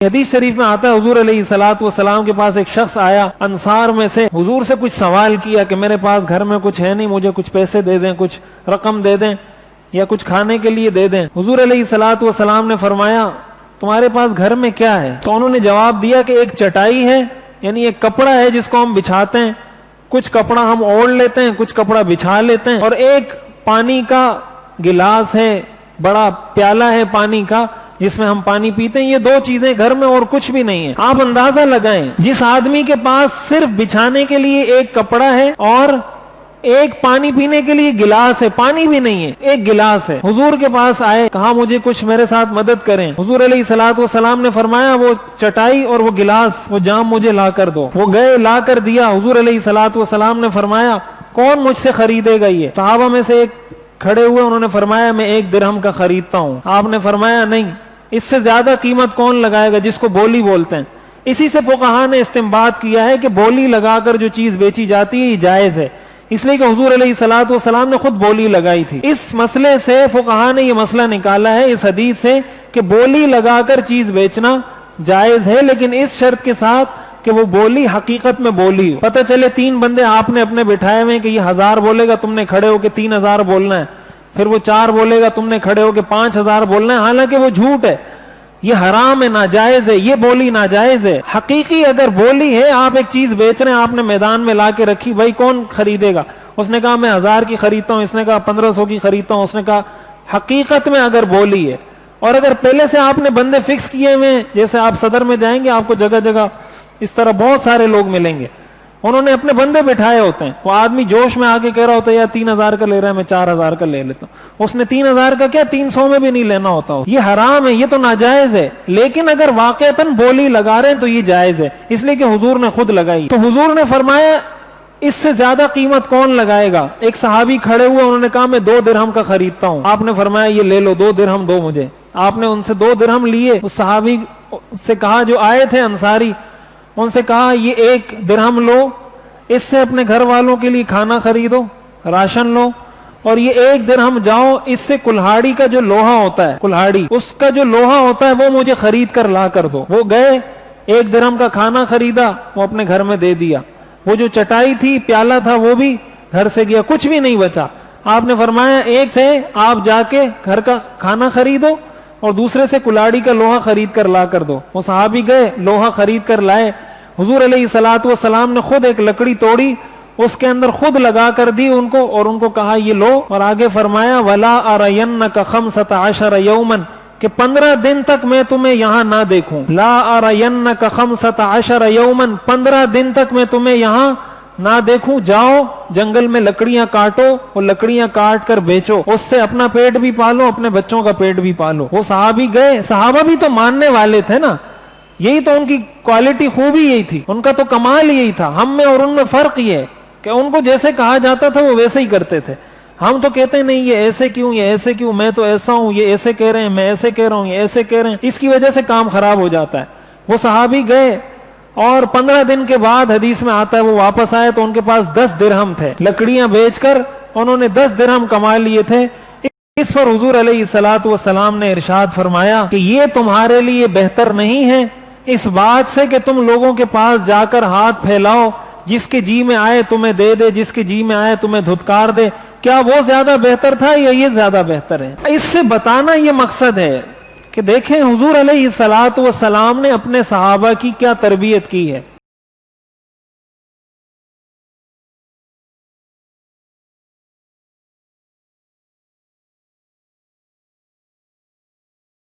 حدیث شریف میں آتا ہے حضور علیہ الصلوۃ والسلام کے پاس ایک شخص آیا انصار میں سے، حضور سے کچھ سوال کیا کہ میرے پاس گھر میں کچھ ہے نہیں، مجھے کچھ پیسے دے دیں، کچھ رقم دے دیں یا کچھ کھانے کے لیے دے دیں۔ حضور علیہ الصلوۃ والسلام نے فرمایا تمہارے پاس گھر میں کیا ہے؟ تو انہوں نے جواب دیا کہ ایک چٹائی ہے، یعنی ایک کپڑا ہے جس کو ہم بچھاتے ہیں، کچھ کپڑا ہم اوڑھ لیتے ہیں، کچھ کپڑا بچھا لیتے ہیں، اور ایک پانی کا گلاس ہے، بڑا پیالہ ہے پانی کا جس میں ہم پانی پیتے ہیں، یہ دو چیزیں گھر میں اور کچھ بھی نہیں ہے۔ آپ اندازہ لگائیں جس آدمی کے پاس صرف بچھانے کے لیے ایک کپڑا ہے اور ایک پانی پینے کے لیے گلاس ہے، پانی بھی نہیں ہے، ایک گلاس ہے، حضور کے پاس آئے، کہا مجھے کچھ میرے ساتھ مدد کریں۔ حضور علیہ الصلوۃ والسلام نے فرمایا وہ چٹائی اور وہ گلاس، وہ جام مجھے لا کر دو۔ وہ گئے، لا کر دیا۔ حضور علیہ الصلوۃ والسلام نے فرمایا کون مجھ سے خریدے گا یہ؟ صحابہ میں سے ایک کھڑے ہوئے، انہوں نے فرمایا میں 1 درہم کا خریدتا ہوں۔ آپ نے فرمایا نہیں، اس سے زیادہ قیمت کون لگائے گا؟ جس کو بولی بولتے ہیں۔ اسی سے فقہاء نے استنباط کیا ہے کہ بولی لگا کر جو چیز بیچی جاتی ہے یہ جائز ہے، اس لیے کہ حضور علیہ الصلوۃ والسلام نے خود بولی لگائی تھی۔ اس مسئلے سے فقہاء نے یہ مسئلہ نکالا ہے اس حدیث سے کہ بولی لگا کر چیز بیچنا جائز ہے، لیکن اس شرط کے ساتھ کہ وہ بولی حقیقت میں بولی ہو۔ پتہ چلے 3 بندے آپ نے اپنے بٹھائے ہوئے کہ یہ 1000 بولے گا، تم نے کھڑے ہو کے 3000 بولنا ہے، پھر وہ 4 بولے گا، تم نے کھڑے ہو کے 5000 بولنا ہے، حالانکہ وہ جھوٹ ہے، یہ حرام ہے، ناجائز ہے، یہ بولی ناجائز ہے۔ حقیقی اگر بولی ہے، آپ ایک چیز بیچ رہے ہیں، آپ نے میدان میں لا کے رکھی، بھائی کون خریدے گا؟ اس نے کہا میں 1000 کی خریدتا ہوں، اس نے کہا 1500 کی خریدتا ہوں، اس نے کہا حقیقت میں اگر بولی ہے، اور اگر پہلے سے آپ نے بندے فکس کیے ہوئے ہیں، جیسے آپ صدر میں جائیں گے آپ کو جگہ جگہ اس طرح بہت سارے لوگ ملیں گے، انہوں نے اپنے بندے بٹھائے ہوتے ہیں، وہ آدمی جوش میں آگے کہہ رہا ہوتا ہے یا 3000 کا لے رہا ہے، میں 4000 کا لے لیتا ہوں، اس نے 3000 کا کیا 300 میں بھی نہیں لینا ہوتا ہو۔ یہ حرام ہے، یہ تو ناجائز ہے، لیکن اگر واقعتاً بولی لگا رہے ہیں تو یہ جائز ہے، اس لیے کہ حضور نے خود لگائی۔ تو حضور نے فرمایا اس سے زیادہ قیمت کون لگائے گا؟ ایک صحابی کھڑے ہوئے، انہوں نے کہا میں 2 درہم کا خریدتا ہوں۔ آپ نے فرمایا یہ لے لو، 2 درہم دو مجھے۔ آپ نے ان سے 2 درہم لیے، اس صحابی سے کہا جو آئے تھے انصاری، ان سے کہا یہ 1 درہم لو، اس سے اپنے گھر والوں کے لیے کھانا خریدو، راشن لو، اور یہ 1 درہم جاؤ اس سے کلہاڑی کا جو لوہا ہوتا ہے، کلہاڑی اس کا جو لوہا ہوتا ہے وہ مجھے خرید کر لا کر دو۔ وہ گئے، 1 درہم کا کھانا خریدا، وہ اپنے گھر میں دے دیا۔ وہ جو چٹائی تھی، پیالہ تھا، وہ بھی گھر سے گیا، کچھ بھی نہیں بچا۔ آپ نے فرمایا ایک سے آپ جا کے گھر کا کھانا خریدو اور دوسرے سے کلاڑی کا لوہا خرید کر لا کر دو۔ وہ صحابی گئے، لوہا خرید کر لائے۔ حضور علیہ الصلوۃ والسلام نے خود ایک لکڑی توڑی، اس کے اندر خود لگا کر دی ان کو، اور ان کو کہا یہ لو، اور آگے فرمایا وَلَا أَرَيَنَّكَ 15 يَوْمًا کہ 15 دن تک میں تمہیں یہاں نہ دیکھوں۔ لا أَرَيَنَّكَ 15 يَوْمًا 15 دن تک میں تمہیں یہاں نہ دیکھوں، جاؤ جنگل میں لکڑیاں کاٹو، وہ لکڑیاں کاٹ کر بیچو، اس سے اپنا پیٹ بھی پالو، اپنے بچوں کا پیٹ بھی پالو۔ وہ صحابی گئے، صحابہ بھی تو ماننے والے تھے نا، یہی تو ان کی کوالٹی، خوبی یہی تھی، ان کا تو کمال یہی تھا۔ ہم میں اور ان میں فرق یہ ہے کہ ان کو جیسے کہا جاتا تھا وہ ویسے ہی کرتے تھے۔ ہم تو کہتے ہیں نہیں یہ ایسے کیوں، یہ ایسے کیوں، میں تو ایسا ہوں، یہ ایسے کہہ رہے ہیں، میں ایسے کہہ رہا ہوں، یہ ایسے کہہ رہے ہیں، اس کی وجہ سے کام خراب ہو جاتا ہے۔ وہ صحابی گئے اور 15 دن کے بعد حدیث میں آتا ہے وہ واپس آئے تو ان کے پاس 10 درہم تھے، لکڑیاں بیچ کر انہوں نے 10 درہم کما لیے تھے۔ اس پر حضور علیہ الصلوۃ والسلام نے ارشاد فرمایا کہ یہ تمہارے لیے بہتر نہیں ہے اس بات سے کہ تم لوگوں کے پاس جا کر ہاتھ پھیلاؤ، جس کے جی میں آئے تمہیں دے دے، جس کے جی میں آئے تمہیں دھتکار دے۔ کیا وہ زیادہ بہتر تھا یا یہ زیادہ بہتر ہے؟ اس سے بتانا یہ مقصد ہے کہ دیکھیں حضور علیہ الصلوۃ والسلام نے اپنے صحابہ کی کیا تربیت کی ہے۔